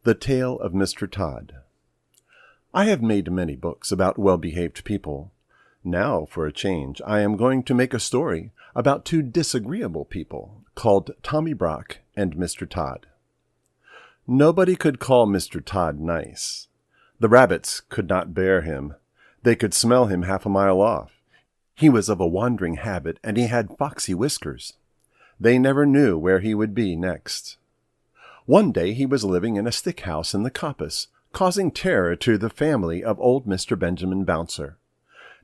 The Tale of Mr Tod. I have made many books about well-behaved people. Now, for a change, I am going to make a story about two disagreeable people called Tommy Brock and Mr Tod. Nobody could call Mr Tod nice. The rabbits could not bear him. They could smell him half a mile off. He was of a wandering habit, and he had foxy whiskers. They never knew where he would be next. One day he was living in a stick house in the coppice, causing terror to the family of old Mr. Benjamin Bouncer.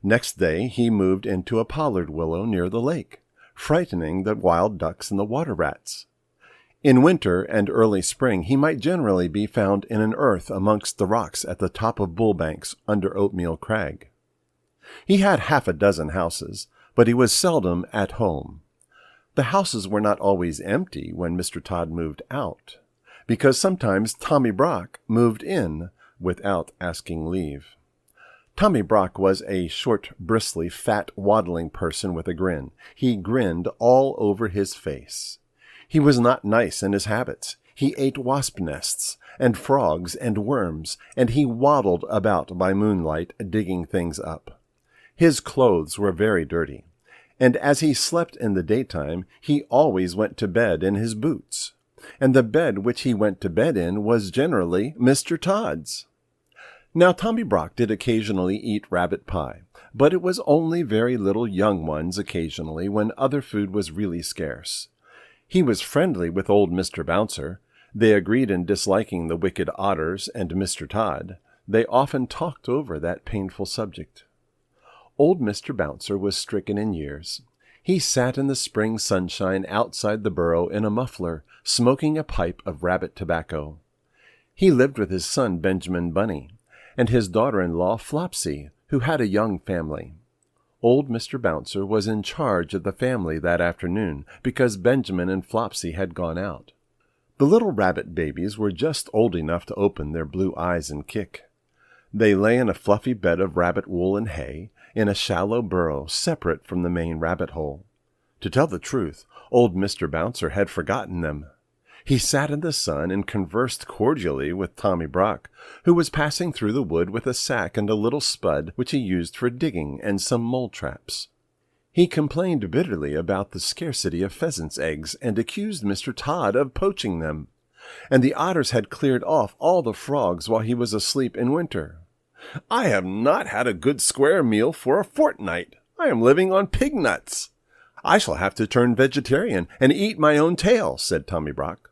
Next day he moved into a pollard willow near the lake, frightening the wild ducks and the water rats. In winter and early spring he might generally be found in an earth amongst the rocks at the top of Bullbanks under Oatmeal Crag. He had half a dozen houses, but he was seldom at home. The houses were not always empty when Mr. Tod moved out, because sometimes Tommy Brock moved in without asking leave. Tommy Brock was a short, bristly, fat, waddling person with a grin. He grinned all over his face. He was not nice in his habits. He ate wasp nests, and frogs, and worms, and he waddled about by moonlight, digging things up. His clothes were very dirty, and as he slept in the daytime, he always went to bed in his boots. And the bed which he went to bed in was generally Mr. Tod's. Now Tommy Brock did occasionally eat rabbit pie, but it was only very little young ones occasionally when other food was really scarce. He was friendly with old Mr. Bouncer. They agreed in disliking the wicked otters and Mr. Tod. They often talked over that painful subject. Old Mr. Bouncer was stricken in years. He sat in the spring sunshine outside the burrow in a muffler, smoking a pipe of rabbit tobacco. He lived with his son Benjamin Bunny, and his daughter-in-law Flopsy, who had a young family. Old Mr. Bouncer was in charge of the family that afternoon, because Benjamin and Flopsy had gone out. The little rabbit babies were just old enough to open their blue eyes and kick. They lay in a fluffy bed of rabbit wool and hay, in a shallow burrow separate from the main rabbit hole. To tell the truth, old Mr. Bouncer had forgotten them. He sat in the sun and conversed cordially with Tommy Brock, who was passing through the wood with a sack and a little spud which he used for digging and some mole traps. He complained bitterly about the scarcity of pheasants' eggs and accused Mr. Tod of poaching them. And the otters had cleared off all the frogs while he was asleep in winter. "I have not had a good square meal for a fortnight. I am living on pig nuts. I shall have to turn vegetarian and eat my own tail," said Tommy Brock.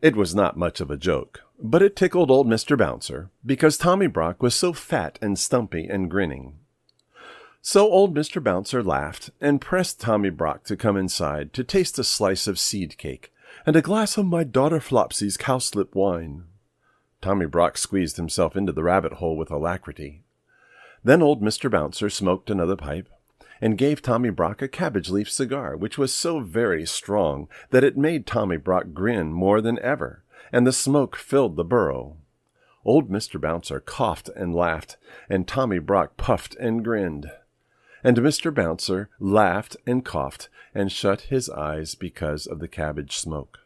It was not much of a joke, but it tickled old Mr. Bouncer, because Tommy Brock was so fat and stumpy and grinning. So old Mr. Bouncer laughed and pressed Tommy Brock to come inside to taste a slice of seed cake and a glass of my daughter Flopsy's cowslip wine. Tommy Brock squeezed himself into the rabbit hole with alacrity. Then old Mr. Bouncer smoked another pipe, and gave Tommy Brock a cabbage-leaf cigar, which was so very strong that it made Tommy Brock grin more than ever, and the smoke filled the burrow. Old Mr. Bouncer coughed and laughed, and Tommy Brock puffed and grinned. And Mr. Bouncer laughed and coughed, and shut his eyes because of the cabbage smoke.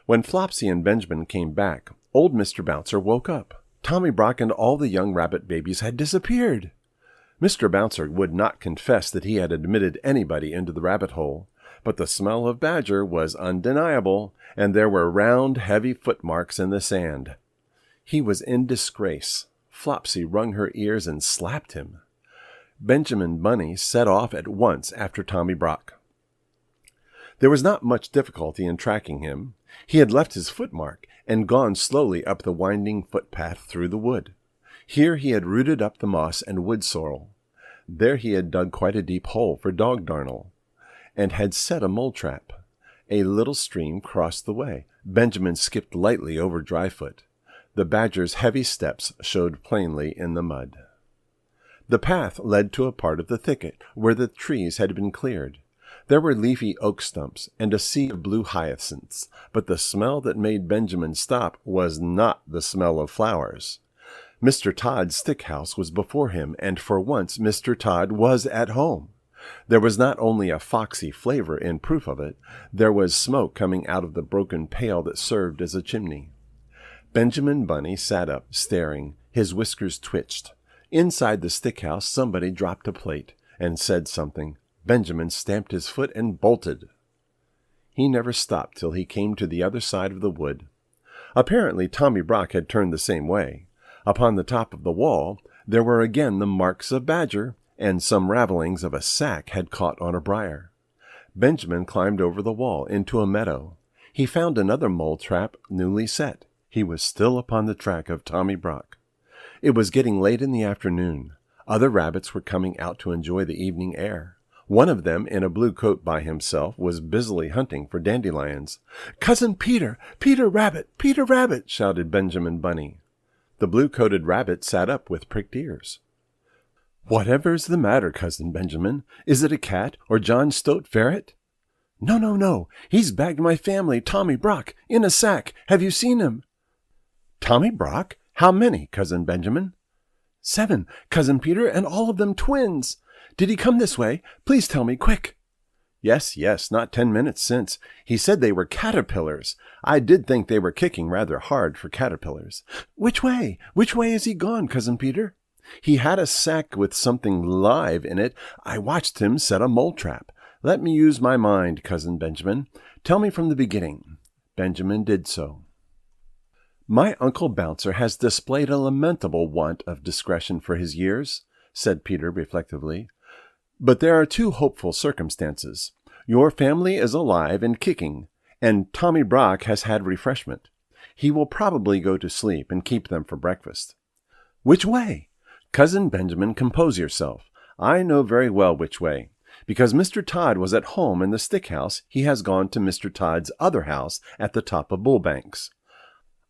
When Flopsy and Benjamin came back, old Mr. Bouncer woke up. Tommy Brock and all the young rabbit babies had disappeared. Mr. Bouncer would not confess that he had admitted anybody into the rabbit hole, but the smell of badger was undeniable, and there were round, heavy footmarks in the sand. He was in disgrace. Flopsy wrung her ears and slapped him. Benjamin Bunny set off at once after Tommy Brock. There was not much difficulty in tracking him. He had left his footmark and gone slowly up the winding footpath through the wood. Here he had rooted up the moss and wood sorrel. There he had dug quite a deep hole for dog darnel, and had set a mole trap. A little stream crossed the way. Benjamin skipped lightly over Dryfoot. The badger's heavy steps showed plainly in the mud. The path led to a part of the thicket where the trees had been cleared. There were leafy oak stumps and a sea of blue hyacinths, but the smell that made Benjamin stop was not the smell of flowers. Mr. Tod's stick house was before him, and for once Mr. Tod was at home. There was not only a foxy flavor in proof of it, there was smoke coming out of the broken pail that served as a chimney. Benjamin Bunny sat up, staring. His whiskers twitched. Inside the stick house, somebody dropped a plate and said something. Benjamin stamped his foot and bolted. He never stopped till he came to the other side of the wood. Apparently Tommy Brock had turned the same way. Upon the top of the wall there were again the marks of Badger, and some ravelings of a sack had caught on a briar. Benjamin climbed over the wall into a meadow. He found another mole trap newly set. He was still upon the track of Tommy Brock. It was getting late in the afternoon. Other rabbits were coming out to enjoy the evening air. One of them, in a blue coat by himself, was busily hunting for dandelions. "Cousin Peter! Peter Rabbit! Peter Rabbit!" shouted Benjamin Bunny. The blue-coated rabbit sat up with pricked ears. "Whatever's the matter, Cousin Benjamin? Is it a cat or John Stoat Ferret?" "No, no, no. He's bagged my family, Tommy Brock, in a sack. Have you seen him?" "Tommy Brock? How many, Cousin Benjamin?" "7, Cousin Peter, and all of them twins. Did he come this way? Please tell me, quick." "Yes, yes, not 10 minutes since. He said they were caterpillars. I did think they were kicking rather hard for caterpillars." "Which way? Which way is he gone, Cousin Peter?" "He had a sack with something live in it. I watched him set a mole trap. Let me use my mind, Cousin Benjamin. Tell me from the beginning." Benjamin did so. "My Uncle Bouncer has displayed a lamentable want of discretion for his years," said Peter reflectively. "But there are 2 hopeful circumstances. Your family is alive and kicking, and Tommy Brock has had refreshment. He will probably go to sleep and keep them for breakfast." "Which way?" "Cousin Benjamin, compose yourself. I know very well which way. Because Mr. Tod was at home in the stick house, he has gone to Mr. Tod's other house at the top of Bullbanks.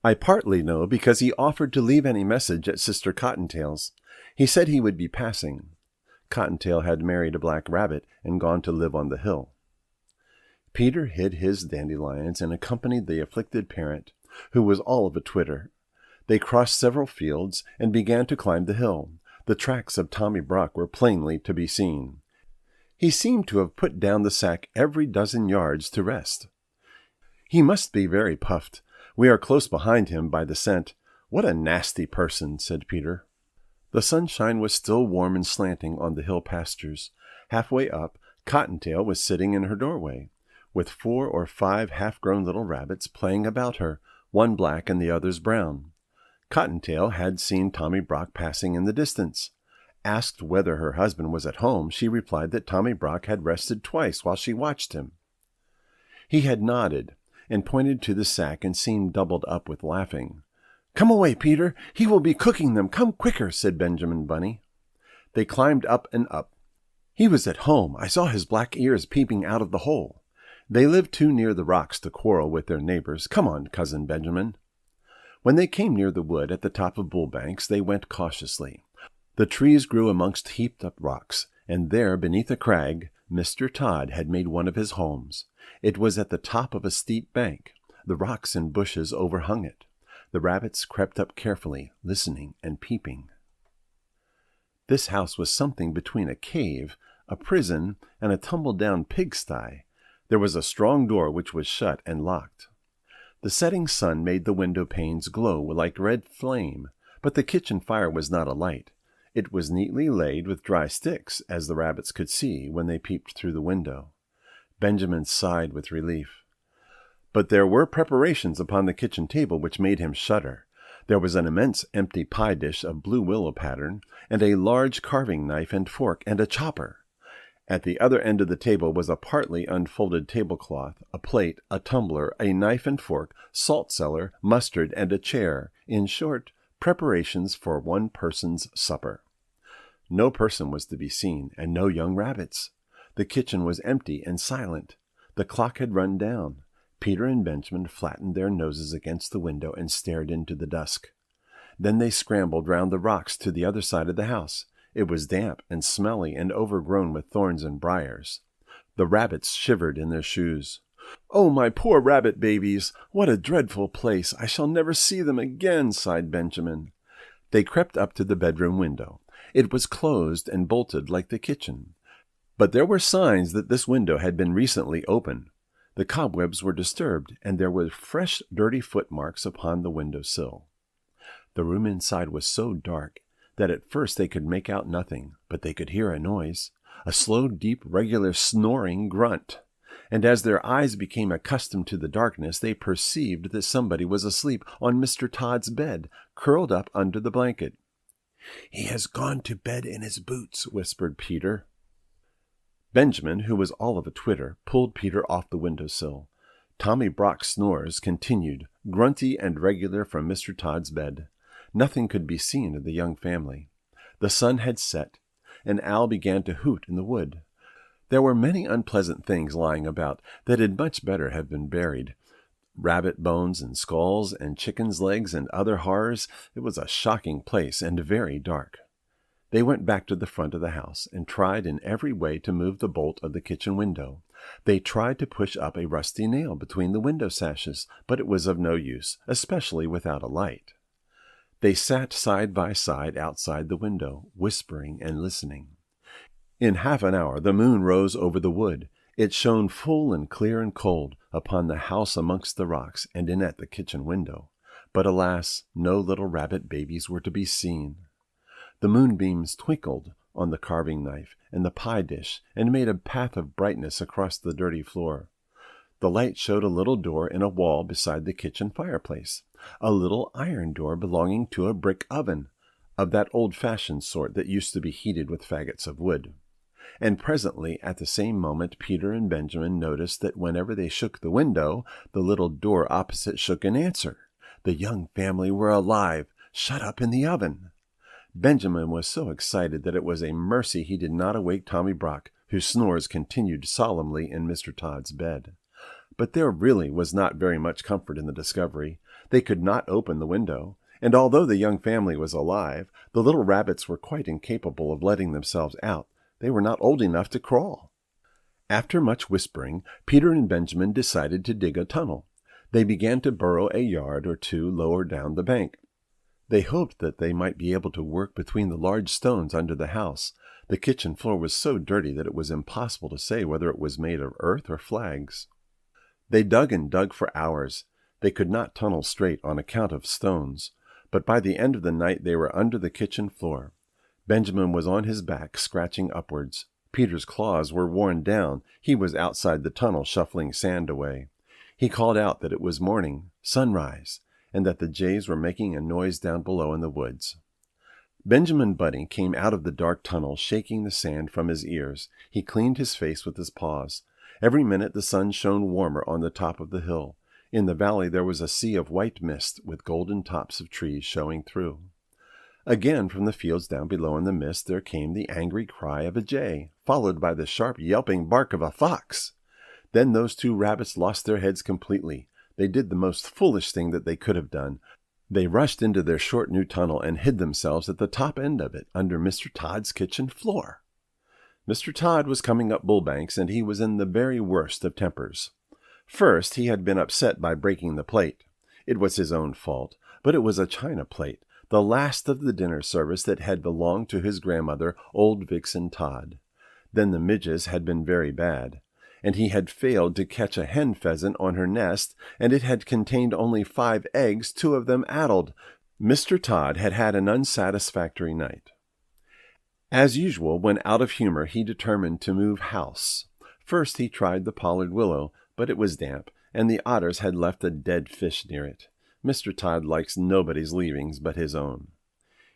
I partly know because he offered to leave any message at Sister Cottontail's. He said he would be passing." Cottontail had married a black rabbit and gone to live on the hill. Peter hid his dandelions and accompanied the afflicted parent, who was all of a twitter. They crossed several fields and began to climb the hill. The tracks of Tommy Brock were plainly to be seen. He seemed to have put down the sack every dozen yards to rest. "He must be very puffed. We are close behind him by the scent. What a nasty person," said Peter. The sunshine was still warm and slanting on the hill pastures. Halfway up, Cottontail was sitting in her doorway, with 4 or 5 half-grown little rabbits playing about her, one black and the others brown. Cottontail had seen Tommy Brock passing in the distance. Asked whether her husband was at home, she replied that Tommy Brock had rested twice while she watched him. He had nodded and pointed to the sack and seemed doubled up with laughing. "Come away, Peter. He will be cooking them. Come quicker," said Benjamin Bunny. They climbed up and up. "He was at home. I saw his black ears peeping out of the hole. They live too near the rocks to quarrel with their neighbors. Come on, Cousin Benjamin." When they came near the wood at the top of Bullbanks, they went cautiously. The trees grew amongst heaped-up rocks, and there, beneath a crag, Mr. Tod had made one of his homes. It was at the top of a steep bank. The rocks and bushes overhung it. The rabbits crept up carefully, listening and peeping. This house was something between a cave, a prison, and a tumble-down pigsty. There was a strong door which was shut and locked. The setting sun made the window panes glow like red flame, but the kitchen fire was not alight. It was neatly laid with dry sticks, as the rabbits could see when they peeped through the window. Benjamin sighed with relief. But there were preparations upon the kitchen table which made him shudder. There was an immense empty pie dish of blue willow pattern, and a large carving knife and fork, and a chopper. At the other end of the table was a partly unfolded tablecloth, a plate, a tumbler, a knife and fork, salt cellar, mustard, and a chair. In short, preparations for one person's supper. No person was to be seen, and no young rabbits. The kitchen was empty and silent. The clock had run down. Peter and Benjamin flattened their noses against the window and stared into the dusk. Then they scrambled round the rocks to the other side of the house. It was damp and smelly and overgrown with thorns and briars. The rabbits shivered in their shoes. "Oh, my poor rabbit babies! What a dreadful place! I shall never see them again," sighed Benjamin. They crept up to the bedroom window. It was closed and bolted like the kitchen, but there were signs that this window had been recently open. The cobwebs were disturbed, and there were fresh dirty footmarks upon the window sill. The room inside was so dark that at first they could make out nothing, but they could hear a noise, a slow, deep, regular snoring grunt. And as their eyes became accustomed to the darkness, they perceived that somebody was asleep on Mr. Tod's bed, curled up under the blanket. "He has gone to bed in his boots," whispered Peter. Benjamin, who was all of a twitter, pulled Peter off the window-sill. Tommy Brock's snores continued, grunty and regular from Mr. Tod's bed. Nothing could be seen of the young family. The sun had set. An owl began to hoot in the wood. There were many unpleasant things lying about that had much better have been buried. Rabbit bones and skulls and chickens' legs and other horrors. It was a shocking place and very dark. They went back to the front of the house and tried in every way to move the bolt of the kitchen window. They tried to push up a rusty nail between the window sashes, but it was of no use, especially without a light. They sat side by side outside the window, whispering and listening. In half an hour the moon rose over the wood. It shone full and clear and cold upon the house amongst the rocks and in at the kitchen window. But alas, no little rabbit babies were to be seen. The moonbeams twinkled on the carving knife and the pie dish and made a path of brightness across the dirty floor. The light showed a little door in a wall beside the kitchen fireplace, a little iron door belonging to a brick oven, of that old-fashioned sort that used to be heated with faggots of wood. And presently, at the same moment, Peter and Benjamin noticed that whenever they shook the window, the little door opposite shook in answer. The young family were alive, shut up in the oven. Benjamin was so excited that it was a mercy he did not awake Tommy Brock, whose snores continued solemnly in Mr. Tod's bed. But there really was not very much comfort in the discovery. They could not open the window, and although the young family was alive, the little rabbits were quite incapable of letting themselves out. They were not old enough to crawl. After much whispering, Peter and Benjamin decided to dig a tunnel. They began to burrow a yard or two lower down the bank. They hoped that they might be able to work between the large stones under the house. The kitchen floor was so dirty that it was impossible to say whether it was made of earth or flags. They dug and dug for hours. They could not tunnel straight on account of stones, but by the end of the night they were under the kitchen floor. Benjamin was on his back, scratching upwards. Peter's claws were worn down. He was outside the tunnel, shuffling sand away. He called out that it was morning, sunrise, and that the jays were making a noise down below in the woods. Benjamin Bunny came out of the dark tunnel, shaking the sand from his ears. He cleaned his face with his paws. Every minute the sun shone warmer on the top of the hill. In the valley there was a sea of white mist, with golden tops of trees showing through. Again from the fields down below in the mist there came the angry cry of a jay, followed by the sharp yelping bark of a fox. Then those two rabbits lost their heads completely. They did the most foolish thing that they could have done. They rushed into their short new tunnel and hid themselves at the top end of it, under Mr. Tod's kitchen floor. Mr. Tod was coming up Bullbanks, and he was in the very worst of tempers. First, he had been upset by breaking the plate. It was his own fault, but it was a china plate, the last of the dinner service that had belonged to his grandmother, old Vixen Tod. Then the midges had been very bad, and he had failed to catch a hen pheasant on her nest, and it had contained only 5 eggs, 2 of them addled. Mr. Tod had had an unsatisfactory night. As usual, when out of humor, he determined to move house. First he tried the pollard willow, but it was damp, and the otters had left a dead fish near it. Mr. Tod likes nobody's leavings but his own.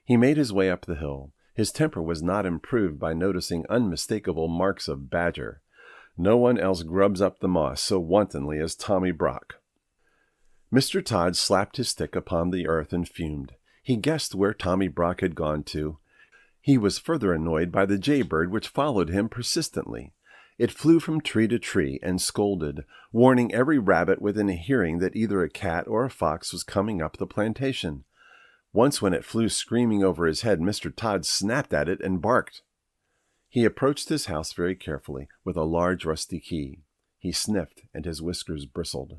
He made his way up the hill. His temper was not improved by noticing unmistakable marks of badger. No one else grubs up the moss so wantonly as Tommy Brock. Mr. Tod slapped his stick upon the earth and fumed. He guessed where Tommy Brock had gone to. He was further annoyed by the jaybird which followed him persistently. It flew from tree to tree and scolded, warning every rabbit within hearing that either a cat or a fox was coming up the plantation. Once when it flew screaming over his head, Mr. Tod snapped at it and barked. He approached his house very carefully, with a large rusty key. He sniffed, and his whiskers bristled.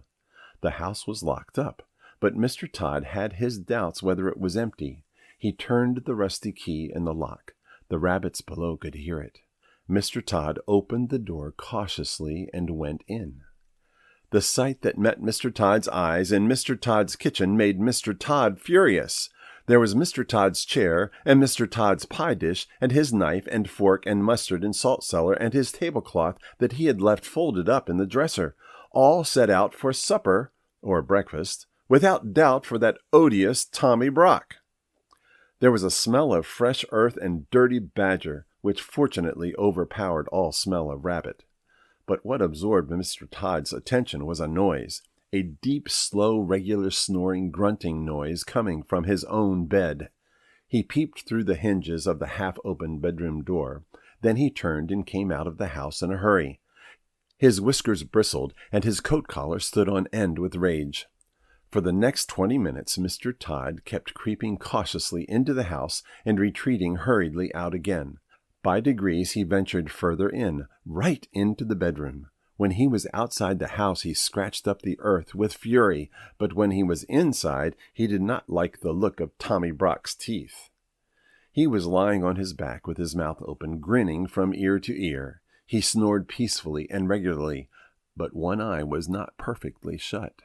The house was locked up, but Mr. Tod had his doubts whether it was empty. He turned the rusty key in the lock. The rabbits below could hear it. Mr. Tod opened the door cautiously and went in. The sight that met Mr. Tod's eyes in Mr. Tod's kitchen made Mr. Tod furious. There was Mr. Tod's chair, and Mr. Tod's pie dish, and his knife and fork and mustard and salt cellar, and his tablecloth that he had left folded up in the dresser, all set out for supper, or breakfast, without doubt for that odious Tommy Brock. There was a smell of fresh earth and dirty badger, which fortunately overpowered all smell of rabbit. But what absorbed Mr. Tod's attention was a noise, a deep, slow, regular snoring, grunting noise coming from his own bed. He peeped through the hinges of the half-open bedroom door. Then he turned and came out of the house in a hurry. His whiskers bristled, and his coat collar stood on end with rage. For the next 20 minutes Mr. Tod kept creeping cautiously into the house and retreating hurriedly out again. By degrees he ventured further in, right into the bedroom. When he was outside the house he scratched up the earth with fury, but when he was inside he did not like the look of Tommy Brock's teeth. He was lying on his back with his mouth open, grinning from ear to ear. He snored peacefully and regularly, but one eye was not perfectly shut.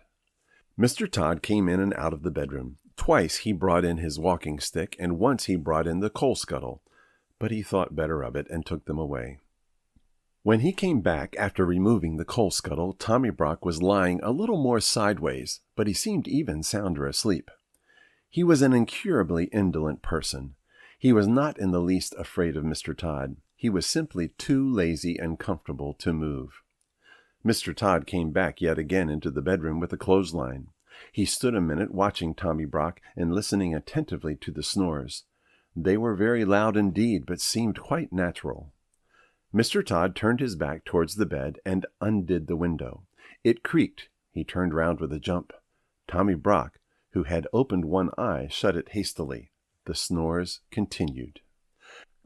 Mr. Tod came in and out of the bedroom. Twice he brought in his walking stick, and once he brought in the coal scuttle, but he thought better of it and took them away. When he came back after removing the coal scuttle, Tommy Brock was lying a little more sideways, but he seemed even sounder asleep. He was an incurably indolent person. He was not in the least afraid of Mr. Tod. He was simply too lazy and comfortable to move. Mr. Tod came back yet again into the bedroom with a clothesline. He stood a minute watching Tommy Brock and listening attentively to the snores. They were very loud indeed, but seemed quite natural. Mr. Tod turned his back towards the bed and undid the window. It creaked. He turned round with a jump. Tommy Brock, who had opened one eye, shut it hastily. The snores continued.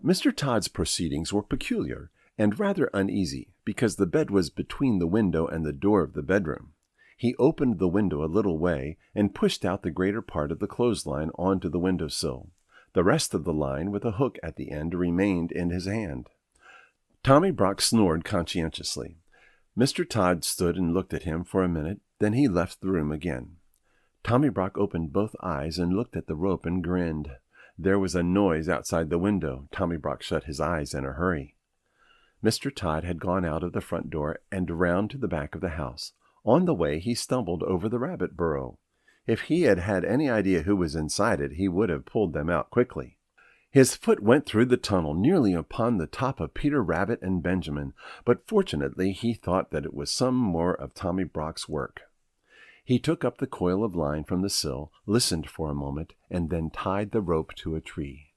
Mr. Tod's proceedings were peculiar and rather uneasy, because the bed was between the window and the door of the bedroom. He opened the window a little way and pushed out the greater part of the clothesline onto the window-sill. The rest of the line, with a hook at the end, remained in his hand. Tommy Brock snored conscientiously. Mr. Tod stood and looked at him for a minute, then he left the room again. Tommy Brock opened both eyes and looked at the rope and grinned. There was a noise outside the window. Tommy Brock shut his eyes in a hurry. Mr. Tod had gone out of the front door and round to the back of the house. On the way he stumbled over the rabbit burrow. If he had had any idea who was inside it, he would have pulled them out quickly. His foot went through the tunnel nearly upon the top of Peter Rabbit and Benjamin, but fortunately he thought that it was some more of Tommy Brock's work. He took up the coil of line from the sill, listened for a moment, and then tied the rope to a tree.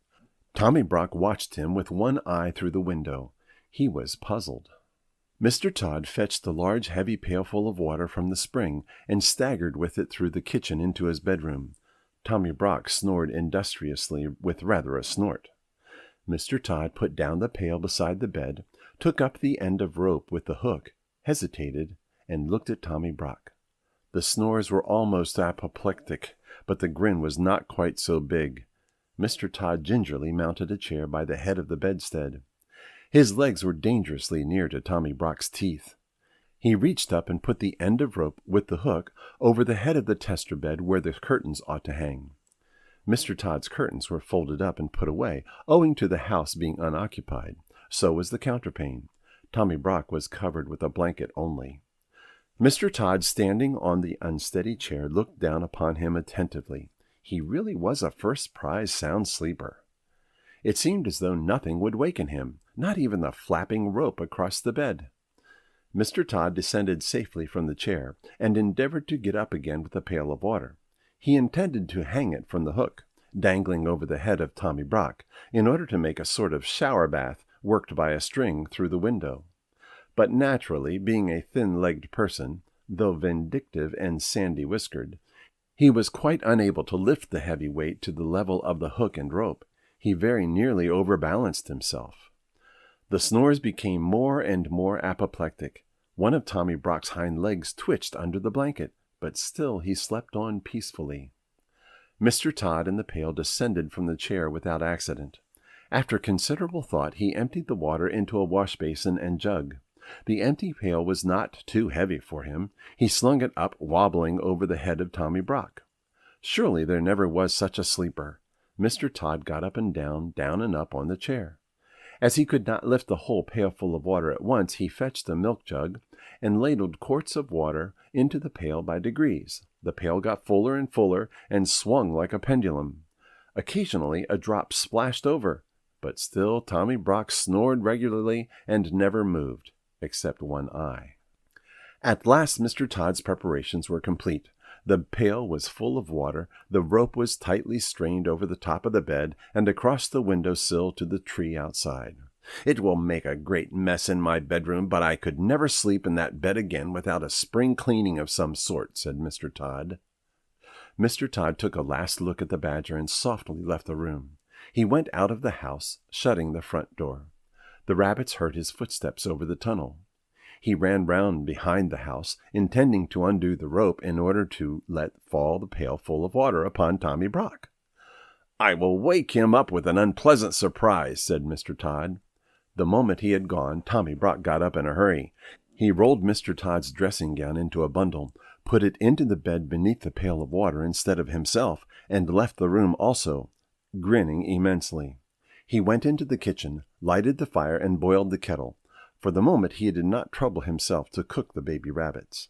Tommy Brock watched him with one eye through the window. He was puzzled. Mr. Tod fetched a large heavy pailful of water from the spring and staggered with it through the kitchen into his bedroom. Tommy Brock snored industriously with rather a snort. Mr. Tod put down the pail beside the bed, took up the end of rope with the hook, hesitated, and looked at Tommy Brock. The snores were almost apoplectic, but the grin was not quite so big. Mr. Tod gingerly mounted a chair by the head of the bedstead. His legs were dangerously near to Tommy Brock's teeth. He reached up and put the end of rope with the hook over the head of the tester bed where the curtains ought to hang. Mr. Tod's curtains were folded up and put away, owing to the house being unoccupied. So was the counterpane. Tommy Brock was covered with a blanket only. Mr. Tod, standing on the unsteady chair, looked down upon him attentively. He really was a first-prize sound sleeper. It seemed as though nothing would waken him, not even the flapping rope across the bed. Mr. Tod descended safely from the chair, and endeavored to get up again with a pail of water. He intended to hang it from the hook, dangling over the head of Tommy Brock, in order to make a sort of shower bath worked by a string through the window. But naturally, being a thin-legged person, though vindictive and sandy-whiskered, he was quite unable to lift the heavy weight to the level of the hook and rope. He very nearly overbalanced himself. The snores became more and more apoplectic. One of Tommy Brock's hind legs twitched under the blanket, but still he slept on peacefully. Mr. Tod and the pail descended from the chair without accident. After considerable thought, he emptied the water into a wash-basin and jug. The empty pail was not too heavy for him. He slung it up, wobbling over the head of Tommy Brock. Surely there never was such a sleeper. Mr. Tod got up and down and up on the chair. As he could not lift the whole pailful of water at once, he fetched a milk jug and ladled quarts of water into the pail by degrees. The pail got fuller and fuller and swung like a pendulum. Occasionally a drop splashed over, but still Tommy Brock snored regularly and never moved, except one eye. At last Mr. Tod's preparations were complete. The pail was full of water, the rope was tightly strained over the top of the bed and across the window sill to the tree outside. "It will make a great mess in my bedroom, but I could never sleep in that bed again without a spring cleaning of some sort," said Mr. Tod. Mr. Tod took a last look at the badger and softly left the room. He went out of the house, shutting the front door. The rabbits heard his footsteps over the tunnel. He ran round behind the house, intending to undo the rope in order to let fall the pail full of water upon Tommy Brock. "I will wake him up with an unpleasant surprise," said Mr. Tod. The moment he had gone, Tommy Brock got up in a hurry. He rolled Mr. Tod's dressing gown into a bundle, put it into the bed beneath the pail of water instead of himself, and left the room also, grinning immensely. He went into the kitchen, lighted the fire, and boiled the kettle. For the moment he did not trouble himself to cook the baby rabbits.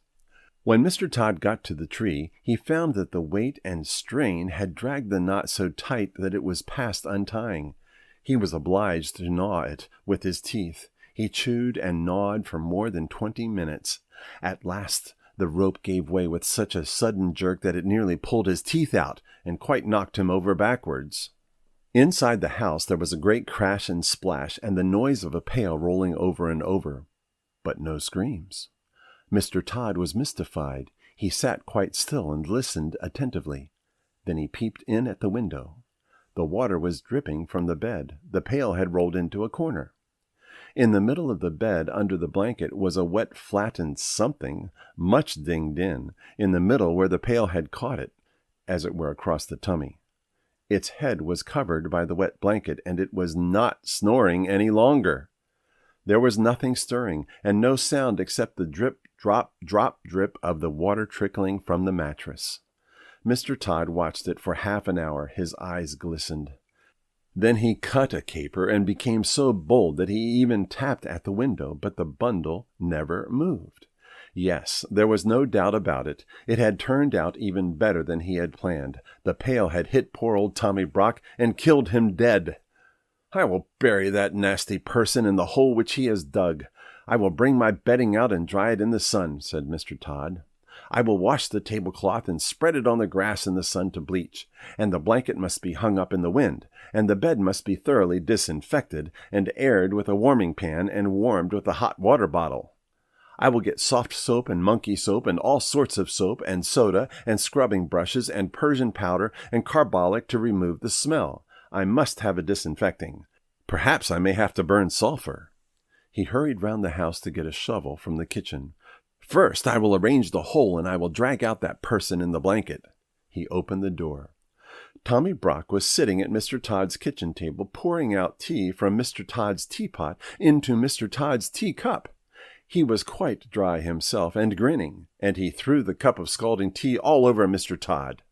When Mr. Tod got to the tree, he found that the weight and strain had dragged the knot so tight that it was past untying. He was obliged to gnaw it with his teeth. He chewed and gnawed for more than 20 minutes. At last the rope gave way with such a sudden jerk that it nearly pulled his teeth out and quite knocked him over backwards. Inside the house there was a great crash and splash, and the noise of a pail rolling over and over, but no screams. Mr. Tod was mystified. He sat quite still and listened attentively. Then he peeped in at the window. The water was dripping from the bed. The pail had rolled into a corner. In the middle of the bed, under the blanket, was a wet flattened something, much dinged in the middle where the pail had caught it, as it were across the tummy. Its head was covered by the wet blanket, and it was not snoring any longer. There was nothing stirring, and no sound except the drip, drop, drop, drip of the water trickling from the mattress. Mr. Tod watched it for half an hour. His eyes glistened. Then he cut a caper and became so bold that he even tapped at the window, but the bundle never moved. Yes, there was no doubt about it. It had turned out even better than he had planned. The pail had hit poor old Tommy Brock and killed him dead. "I will bury that nasty person in the hole which he has dug. I will bring my bedding out and dry it in the sun," said Mr. Tod. "I will wash the tablecloth and spread it on the grass in the sun to bleach, and the blanket must be hung up in the wind, and the bed must be thoroughly disinfected and aired with a warming pan and warmed with a hot water bottle. I will get soft soap and monkey soap and all sorts of soap and soda and scrubbing brushes and Persian powder and carbolic to remove the smell. I must have a disinfecting. Perhaps I may have to burn sulphur." He hurried round the house to get a shovel from the kitchen. "First I will arrange the hole, and I will drag out that person in the blanket." He opened the door. Tommy Brock was sitting at Mr. Tod's kitchen table, pouring out tea from Mr. Tod's teapot into Mr. Tod's teacup. He was quite dry himself and grinning, and he threw the cup of scalding tea all over Mr. Tod.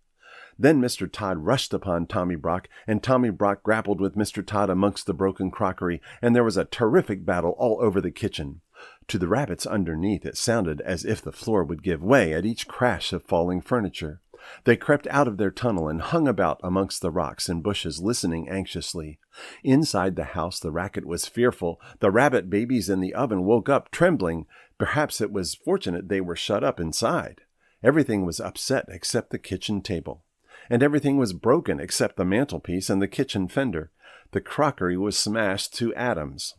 Then Mr. Tod rushed upon Tommy Brock, and Tommy Brock grappled with Mr. Tod amongst the broken crockery, and there was a terrific battle all over the kitchen. To the rabbits underneath it sounded as if the floor would give way at each crash of falling furniture. They crept out of their tunnel and hung about amongst the rocks and bushes, listening anxiously. Inside the house the racket was fearful. The rabbit babies in the oven woke up trembling. Perhaps it was fortunate they were shut up inside. Everything was upset except the kitchen table, and everything was broken except the mantelpiece and the kitchen fender. The crockery was smashed to atoms.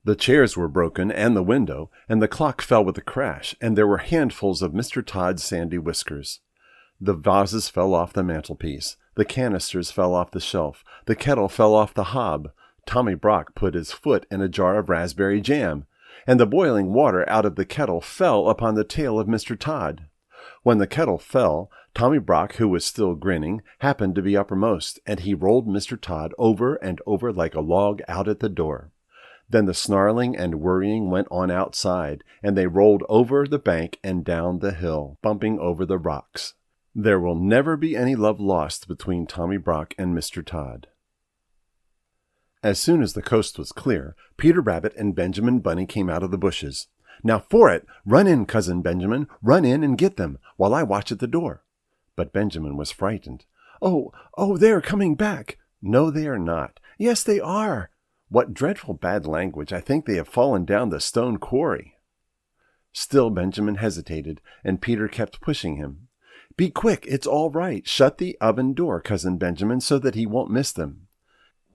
The chairs were broken, and the window, and the clock fell with a crash, and there were handfuls of Mr. Tod's sandy whiskers. The vases fell off the mantelpiece. The canisters fell off the shelf. The kettle fell off the hob. Tommy Brock put his foot in a jar of raspberry jam, and the boiling water out of the kettle fell upon the tail of Mr. Tod. When the kettle fell, Tommy Brock, who was still grinning, happened to be uppermost, and he rolled Mr. Tod over and over like a log out at the door. Then the snarling and worrying went on outside, and they rolled over the bank and down the hill, bumping over the rocks. There will never be any love lost between Tommy Brock and Mr. Tod. As soon as the coast was clear, Peter Rabbit and Benjamin Bunny came out of the bushes. "Now for it! Run in, Cousin Benjamin! Run in and get them, while I watch at the door." But Benjamin was frightened. Oh, they are coming back!" "No, they are not." "Yes, they are." "What dreadful bad language! I think they have fallen down the stone quarry." Still Benjamin hesitated, and Peter kept pushing him. "Be quick, it's all right. Shut the oven door, Cousin Benjamin, so that he won't miss them."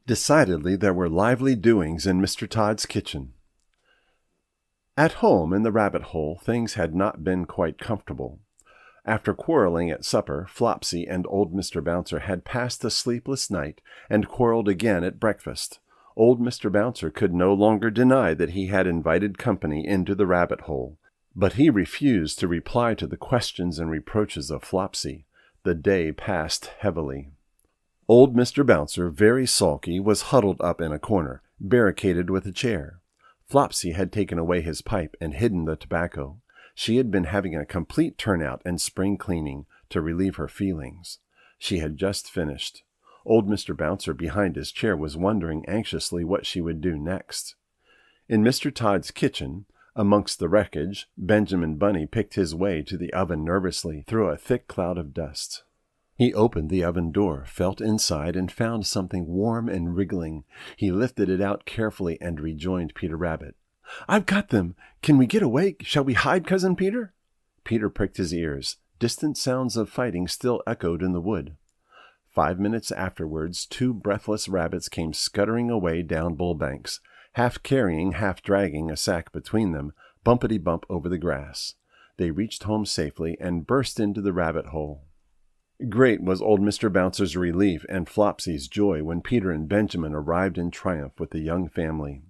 Decidedly there were lively doings in Mr. Tod's kitchen. At home in the rabbit hole things had not been quite comfortable. After quarreling at supper, Flopsy and old Mr. Bouncer had passed a sleepless night and quarreled again at breakfast. Old Mr. Bouncer could no longer deny that he had invited company into the rabbit hole, but he refused to reply to the questions and reproaches of Flopsy. The day passed heavily. Old Mr. Bouncer, very sulky, was huddled up in a corner, barricaded with a chair. Flopsy had taken away his pipe and hidden the tobacco. She had been having a complete turnout and spring cleaning to relieve her feelings. She had just finished. Old Mr. Bouncer behind his chair was wondering anxiously what she would do next. In Mr. Tod's kitchen, amongst the wreckage, Benjamin Bunny picked his way to the oven nervously through a thick cloud of dust. He opened the oven door, felt inside, and found something warm and wriggling. He lifted it out carefully and rejoined Peter Rabbit. "I've got them! Can we get away? Shall we hide, Cousin Peter?" Peter pricked his ears. Distant sounds of fighting still echoed in the wood. 5 minutes afterwards 2 breathless rabbits came scuttering away down Bullbanks, half carrying, half dragging a sack between them, bumpety-bump over the grass. They reached home safely and burst into the rabbit hole. Great was old Mr. Bouncer's relief and Flopsy's joy when Peter and Benjamin arrived in triumph with the young family.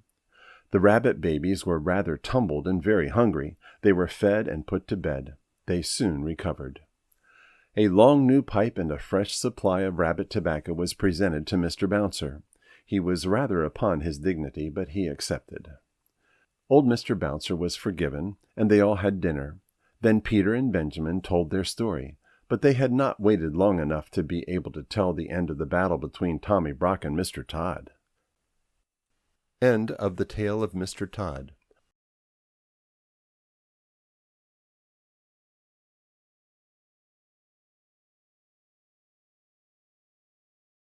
The rabbit babies were rather tumbled and very hungry. They were fed and put to bed. They soon recovered. A long new pipe and a fresh supply of rabbit tobacco was presented to Mr. Bouncer. He was rather upon his dignity, but he accepted. Old Mr. Bouncer was forgiven, and they all had dinner. Then Peter and Benjamin told their story, but they had not waited long enough to be able to tell the end of the battle between Tommy Brock and Mr. Tod. End of the Tale of Mr. Tod.